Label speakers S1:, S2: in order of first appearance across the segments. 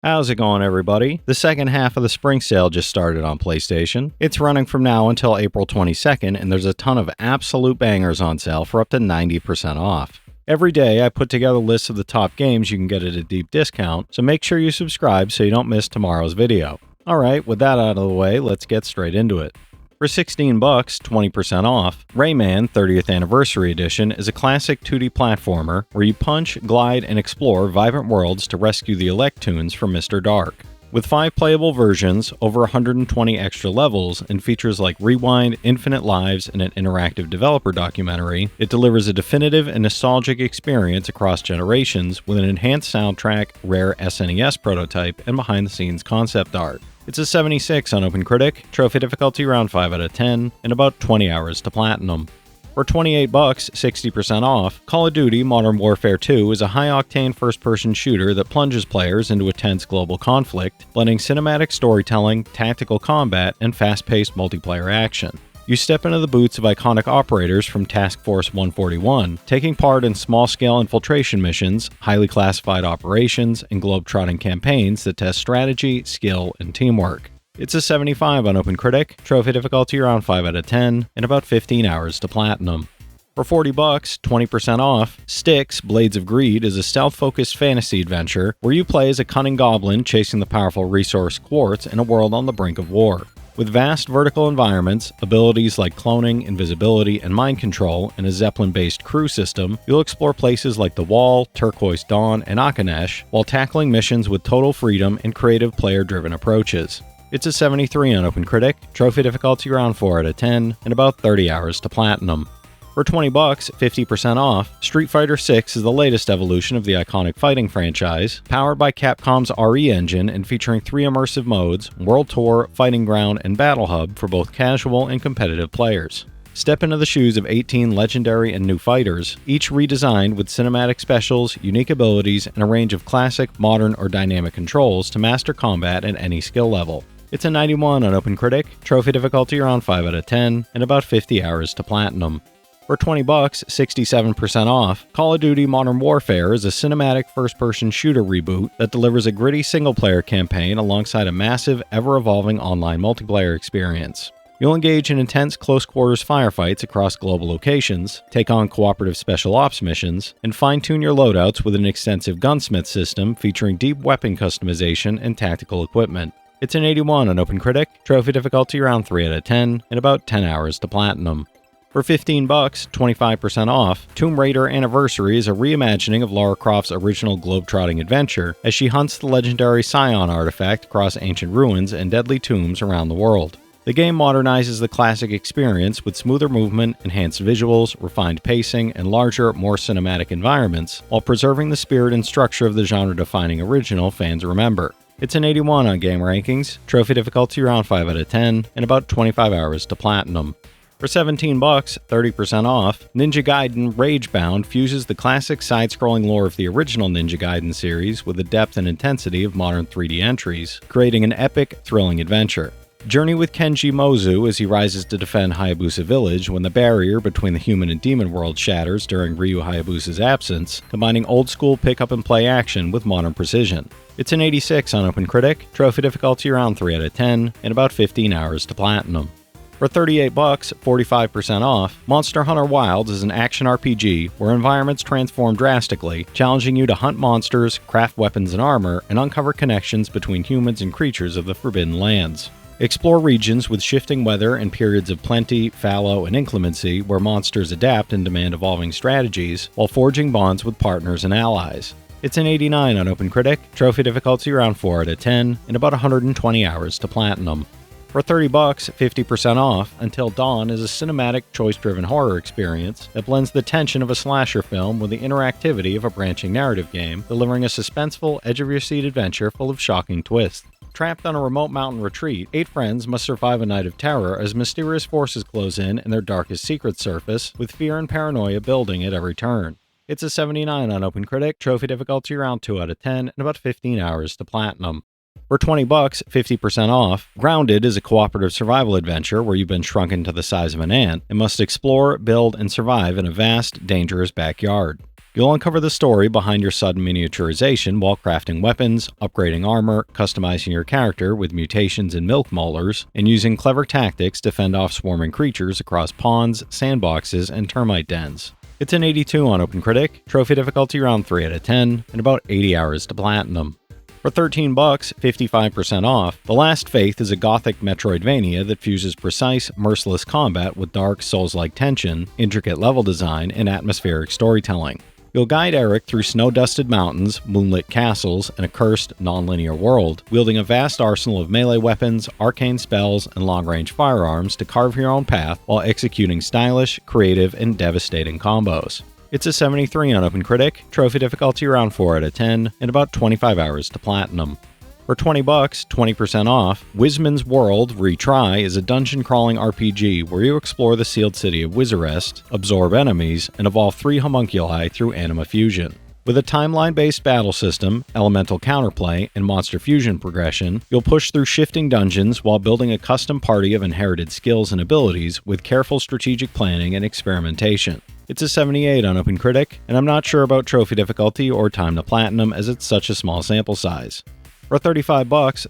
S1: How's it going, everybody? The second half of the spring sale just started on PlayStation. It's running from now until April 22nd, and there's a ton of absolute bangers on sale for up to 90% off. Every day, I put together lists of the top games you can get at a deep discount, so make sure you subscribe so you don't miss tomorrow's video. Alright, with that out of the way, let's get straight into it. For $16, 20% off, Rayman 30th Anniversary Edition is a classic 2D platformer where you punch, glide, and explore vibrant worlds to rescue the Electoons from Mr. Dark. With 5 playable versions, over 120 extra levels, and features like Rewind, Infinite Lives, and an interactive developer documentary, it delivers a definitive and nostalgic experience across generations with an enhanced soundtrack, rare SNES prototype, and behind-the-scenes concept art. It's a 76 on OpenCritic, trophy difficulty around 5 out of 10, and about 20 hours to platinum. For $28, 60% off, Call of Duty Modern Warfare 2 is a high-octane first-person shooter that plunges players into a tense global conflict, blending cinematic storytelling, tactical combat, and fast-paced multiplayer action. You step into the boots of iconic operators from Task Force 141, taking part in small-scale infiltration missions, highly classified operations, and globe-trotting campaigns that test strategy, skill, and teamwork. It's a 75 on OpenCritic, trophy difficulty around 5 out of 10, and about 15 hours to platinum. For $40, 20% off, Styx Blades of Greed is a stealth-focused fantasy adventure where you play as a cunning goblin chasing the powerful resource quartz in a world on the brink of war. With vast vertical environments, abilities like cloning, invisibility, and mind control, and a Zeppelin-based crew system, you'll explore places like the Wall, Turquoise Dawn, and Akanesh, while tackling missions with total freedom and creative player-driven approaches. It's a 73 on OpenCritic, trophy difficulty around 4 out of 10, and about 30 hours to platinum. For $20, 50% off, Street Fighter VI is the latest evolution of the iconic fighting franchise, powered by Capcom's RE engine and featuring 3 immersive modes, World Tour, Fighting Ground, and Battle Hub for both casual and competitive players. Step into the shoes of 18 legendary and new fighters, each redesigned with cinematic specials, unique abilities, and a range of classic, modern, or dynamic controls to master combat at any skill level. It's a 91 on OpenCritic, trophy difficulty around 5 out of 10, and about 50 hours to platinum. For $20, 67% off, Call of Duty Modern Warfare is a cinematic first-person shooter reboot that delivers a gritty single-player campaign alongside a massive, ever-evolving online multiplayer experience. You'll engage in intense close-quarters firefights across global locations, take on cooperative special ops missions, and fine-tune your loadouts with an extensive gunsmith system featuring deep weapon customization and tactical equipment. It's an 81 on OpenCritic, trophy difficulty around 3 out of 10, and about 10 hours to platinum. For $15, 25% off, Tomb Raider Anniversary is a reimagining of Lara Croft's original globe-trotting adventure as she hunts the legendary Scion artifact across ancient ruins and deadly tombs around the world. The game modernizes the classic experience with smoother movement, enhanced visuals, refined pacing, and larger, more cinematic environments, while preserving the spirit and structure of the genre-defining original fans remember. It's an 81 on Game Rankings, trophy difficulty around 5 out of 10, and about 25 hours to platinum. For $17, 30% off, Ninja Gaiden Ragebound fuses the classic side-scrolling lore of the original Ninja Gaiden series with the depth and intensity of modern 3D entries, creating an epic, thrilling adventure. Journey with Kenji Mozu as he rises to defend Hayabusa Village when the barrier between the human and demon world shatters during Ryu Hayabusa's absence, combining old-school pick-up-and-play action with modern precision. It's an 86 on OpenCritic, trophy difficulty around 3 out of 10, and about 15 hours to platinum. For $38, 45% off, Monster Hunter Wilds is an action RPG where environments transform drastically, challenging you to hunt monsters, craft weapons and armor, and uncover connections between humans and creatures of the Forbidden Lands. Explore regions with shifting weather and periods of plenty, fallow, and inclemency where monsters adapt and demand evolving strategies, while forging bonds with partners and allies. It's an 89 on OpenCritic, trophy difficulty around 4 out of 10, and about 120 hours to platinum. For $30, 50% off, Until Dawn is a cinematic, choice-driven horror experience that blends the tension of a slasher film with the interactivity of a branching narrative game, delivering a suspenseful, edge-of-your-seat adventure full of shocking twists. Trapped on a remote mountain retreat, 8 friends must survive a night of terror as mysterious forces close in and their darkest secrets surface, with fear and paranoia building at every turn. It's a 79 on OpenCritic, trophy difficulty around 2 out of 10, and about 15 hours to platinum. For $20, 50% off, Grounded is a cooperative survival adventure where you've been shrunken to the size of an ant and must explore, build, and survive in a vast, dangerous backyard. You'll uncover the story behind your sudden miniaturization while crafting weapons, upgrading armor, customizing your character with mutations and milk molars, and using clever tactics to fend off swarming creatures across ponds, sandboxes, and termite dens. It's an 82 on OpenCritic, trophy difficulty around 3 out of 10, and about 80 hours to platinum. For $13, 55% off, The Last Faith is a gothic Metroidvania that fuses precise, merciless combat with dark, Souls-like tension, intricate level design, and atmospheric storytelling. You'll guide Eric through snow-dusted mountains, moonlit castles, and a cursed, non-linear world, wielding a vast arsenal of melee weapons, arcane spells, and long-range firearms to carve your own path while executing stylish, creative, and devastating combos. It's a 73 on OpenCritic, trophy difficulty around 4 out of 10, and about 25 hours to platinum. For $20, 20% off, Wizmans World Retry is a dungeon-crawling RPG where you explore the sealed city of Wizarest, absorb enemies, and evolve 3 homunculi through anima fusion. With a timeline-based battle system, elemental counterplay, and monster fusion progression, you'll push through shifting dungeons while building a custom party of inherited skills and abilities with careful strategic planning and experimentation. It's a 78 on OpenCritic, and I'm not sure about trophy difficulty or time to platinum as it's such a small sample size. For $35,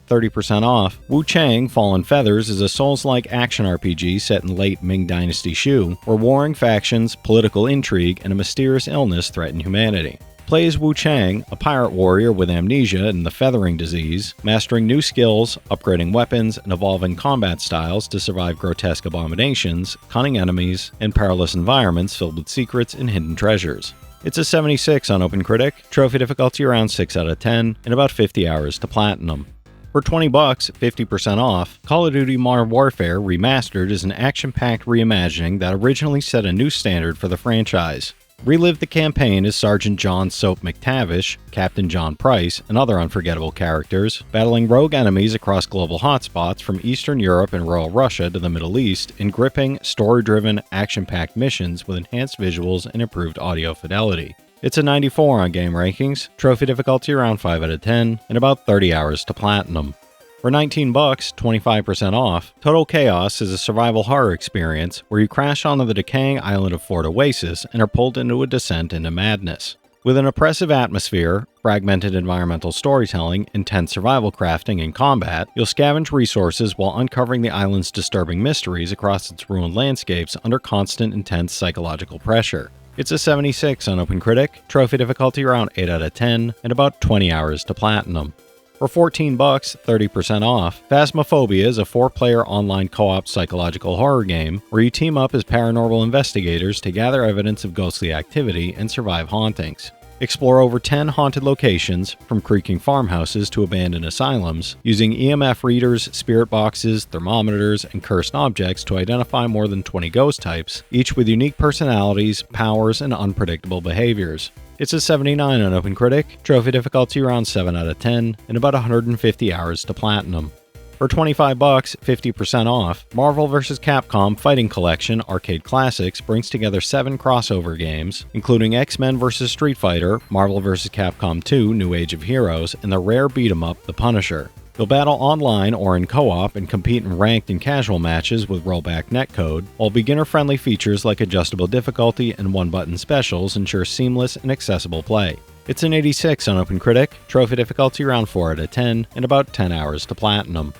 S1: 30% off, Wuchang Fallen Feathers is a Souls-like action RPG set in late Ming Dynasty Shu, where warring factions, political intrigue, and a mysterious illness threaten humanity. Play as Wuchang, a pirate warrior with amnesia and the feathering disease, mastering new skills, upgrading weapons, and evolving combat styles to survive grotesque abominations, cunning enemies, and perilous environments filled with secrets and hidden treasures. It's a 76 on OpenCritic, trophy difficulty around 6 out of 10, and about 50 hours to platinum. For $20, 50% off, Call of Duty Modern Warfare Remastered is an action-packed reimagining that originally set a new standard for the franchise. Relive the campaign as Sergeant John Soap McTavish, Captain John Price, and other unforgettable characters, battling rogue enemies across global hotspots from Eastern Europe and Royal Russia to the Middle East in gripping, story-driven, action-packed missions with enhanced visuals and improved audio fidelity. It's a 94 on Game Rankings, trophy difficulty around 5 out of 10, and about 30 hours to platinum. For $19, 25% off, Total Chaos is a survival horror experience where you crash onto the decaying island of Fort Oasis and are pulled into a descent into madness. With an oppressive atmosphere, fragmented environmental storytelling, intense survival crafting, and combat, you'll scavenge resources while uncovering the island's disturbing mysteries across its ruined landscapes under constant intense psychological pressure. It's a 76 on OpenCritic, trophy difficulty around 8 out of 10, and about 20 hours to platinum. For $14, 30% off, Phasmophobia is a 4-player online co-op psychological horror game where you team up as paranormal investigators to gather evidence of ghostly activity and survive hauntings. Explore over 10 haunted locations, from creaking farmhouses to abandoned asylums, using EMF readers, spirit boxes, thermometers, and cursed objects to identify more than 20 ghost types, each with unique personalities, powers, and unpredictable behaviors. It's a 79 on OpenCritic, trophy difficulty around 7 out of 10, and about 150 hours to platinum. For $25, 50% off, Marvel vs. Capcom Fighting Collection Arcade Classics brings together 7 crossover games, including X-Men vs. Street Fighter, Marvel vs. Capcom 2 New Age of Heroes, and the rare beat-em-up The Punisher. You'll battle online or in co-op and compete in ranked and casual matches with rollback netcode, while beginner-friendly features like adjustable difficulty and one-button specials ensure seamless and accessible play. It's an 86 on OpenCritic, trophy difficulty around 4 out of 10, and about 10 hours to platinum.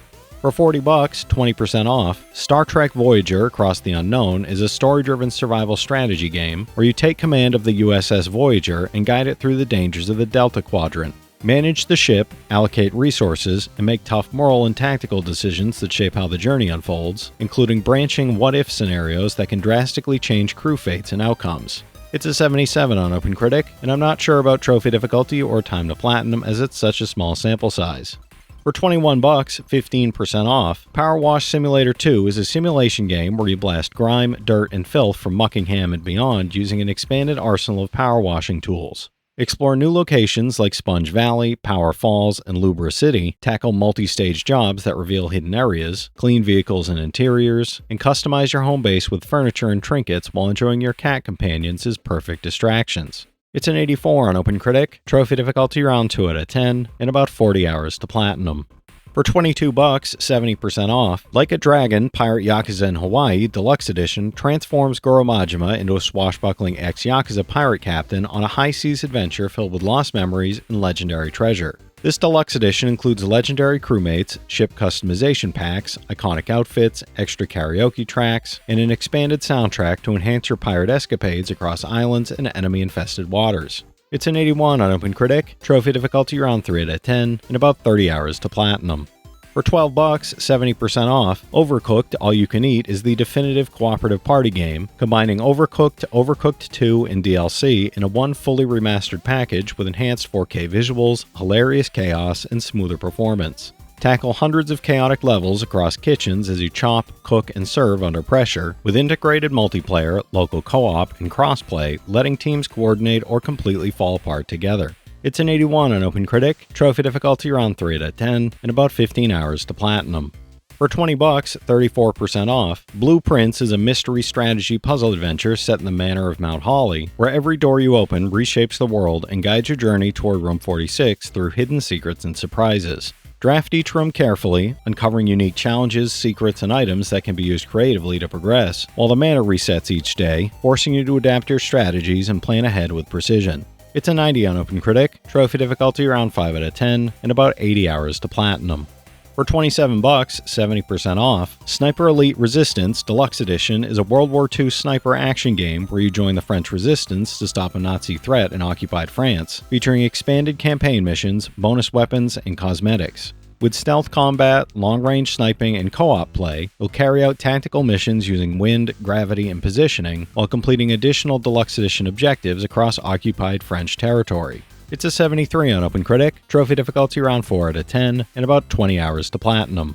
S1: For $40, 20% off, Star Trek Voyager Across the Unknown is a story-driven survival strategy game where you take command of the USS Voyager and guide it through the dangers of the Delta Quadrant. Manage the ship, allocate resources, and make tough moral and tactical decisions that shape how the journey unfolds, including branching what-if scenarios that can drastically change crew fates and outcomes. It's a 77 on OpenCritic, and I'm not sure about trophy difficulty or time to platinum as it's such a small sample size. For $21, 15% off, PowerWash Simulator 2 is a simulation game where you blast grime, dirt, and filth from Muckingham and beyond using an expanded arsenal of power washing tools. Explore new locations like Sponge Valley, Power Falls, and Lubra City, tackle multi-stage jobs that reveal hidden areas, clean vehicles and interiors, and customize your home base with furniture and trinkets while enjoying your cat companions as perfect distractions. It's an 84 on OpenCritic, trophy difficulty around 2 out of 10, and about 40 hours to platinum. For For $22, 70% off, Like a Dragon, Pirate Yakuza in Hawaii Deluxe Edition transforms Goro Majima into a swashbuckling ex-Yakuza pirate captain on a high-seas adventure filled with lost memories and legendary treasure. This deluxe edition includes legendary crewmates, ship customization packs, iconic outfits, extra karaoke tracks, and an expanded soundtrack to enhance your pirate escapades across islands and enemy-infested waters. It's an 81 on OpenCritic, trophy difficulty around 3 out of 10, and about 30 hours to platinum. For $12, 70% off, Overcooked All You Can Eat is the definitive cooperative party game, combining Overcooked, Overcooked 2, and DLC in a one fully remastered package with enhanced 4K visuals, hilarious chaos, and smoother performance. Tackle hundreds of chaotic levels across kitchens as you chop, cook, and serve under pressure, with integrated multiplayer, local co-op, and crossplay, letting teams coordinate or completely fall apart together. It's an 81 on OpenCritic, trophy difficulty around 3 out of 10, and about 15 hours to platinum. For $20, 34% off, Blueprints is a mystery strategy puzzle adventure set in the manor of Mount Holly, where every door you open reshapes the world and guides your journey toward Room 46 through hidden secrets and surprises. Draft each room carefully, uncovering unique challenges, secrets, and items that can be used creatively to progress, while the mana resets each day, forcing you to adapt your strategies and plan ahead with precision. It's a 90 on OpenCritic, trophy difficulty around 5 out of 10, and about 80 hours to platinum. For $27, 70% off, Sniper Elite Resistance Deluxe Edition is a World War II sniper action game where you join the French Resistance to stop a Nazi threat in occupied France, featuring expanded campaign missions, bonus weapons, and cosmetics. With stealth combat, long-range sniping, and co-op play, you'll carry out tactical missions using wind, gravity, and positioning, while completing additional Deluxe Edition objectives across occupied French territory. It's a 73 on OpenCritic, trophy difficulty around 4 out of 10, and about 20 hours to platinum.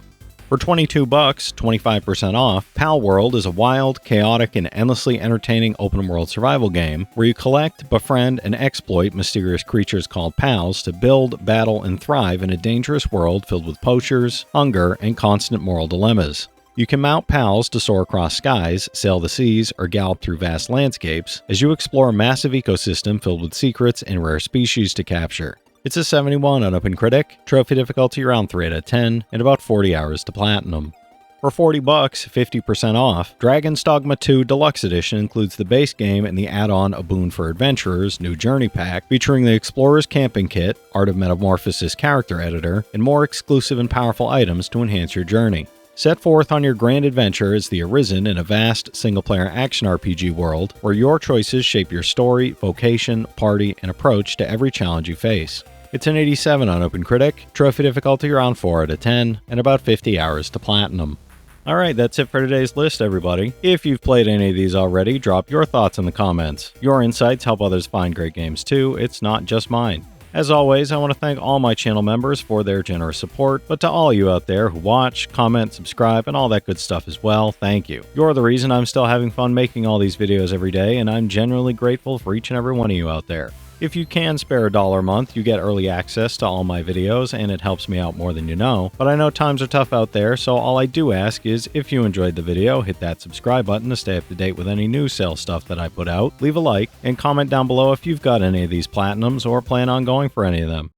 S1: For $22, 25% off, Palworld is a wild, chaotic, and endlessly entertaining open-world survival game where you collect, befriend, and exploit mysterious creatures called pals to build, battle, and thrive in a dangerous world filled with poachers, hunger, and constant moral dilemmas. You can mount pals to soar across skies, sail the seas, or gallop through vast landscapes as you explore a massive ecosystem filled with secrets and rare species to capture. It's a 71 on OpenCritic, trophy difficulty around 3 out of 10, and about 40 hours to platinum. For $40, 50% off, Dragon's Dogma 2 Deluxe Edition includes the base game and the add-on A Boon for Adventurers New Journey Pack, featuring the Explorer's Camping Kit, Art of Metamorphosis character editor, and more exclusive and powerful items to enhance your journey. Set forth on your grand adventure as the Arisen in a vast, single-player action RPG world where your choices shape your story, vocation, party, and approach to every challenge you face. It's an 87 on OpenCritic, trophy difficulty around 4 out of 10, and about 50 hours to platinum. Alright, that's it for today's list, everybody. If you've played any of these already, drop your thoughts in the comments. Your insights help others find great games too, it's not just mine. As always, I want to thank all my channel members for their generous support, but to all you out there who watch, comment, subscribe, and all that good stuff as well, thank you. You're the reason I'm still having fun making all these videos every day, and I'm genuinely grateful for each and every one of you out there. If you can spare $1 a month, you get early access to all my videos, and it helps me out more than you know. But I know times are tough out there, so all I do ask is, if you enjoyed the video, hit that subscribe button to stay up to date with any new sale stuff that I put out, leave a like, and comment down below if you've got any of these platinums or plan on going for any of them.